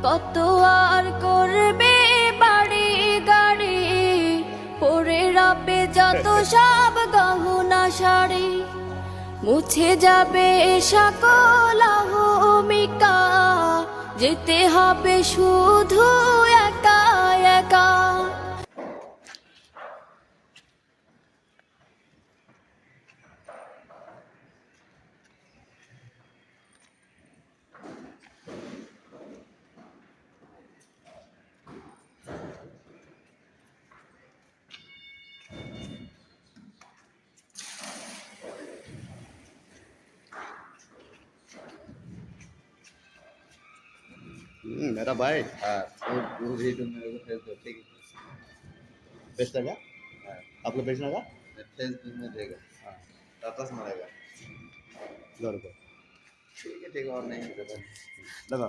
কত আর করবে বাড়ি গাড়ি, পরে রাবে যত সব গহনা শাড়ি, মুছে যাবে সকল অহমিকা, যেতে হবে শুধু একা একা। मेरा भाई, हाँ वो वीडियो मेरे को भेज दो, ठीक है? बेचना का? हाँ, आपको बेचना का? फेसबुक में देगा, हाँ, टाटा से मारेगा, 2 रुपये, ठीक है, और नहीं लगा।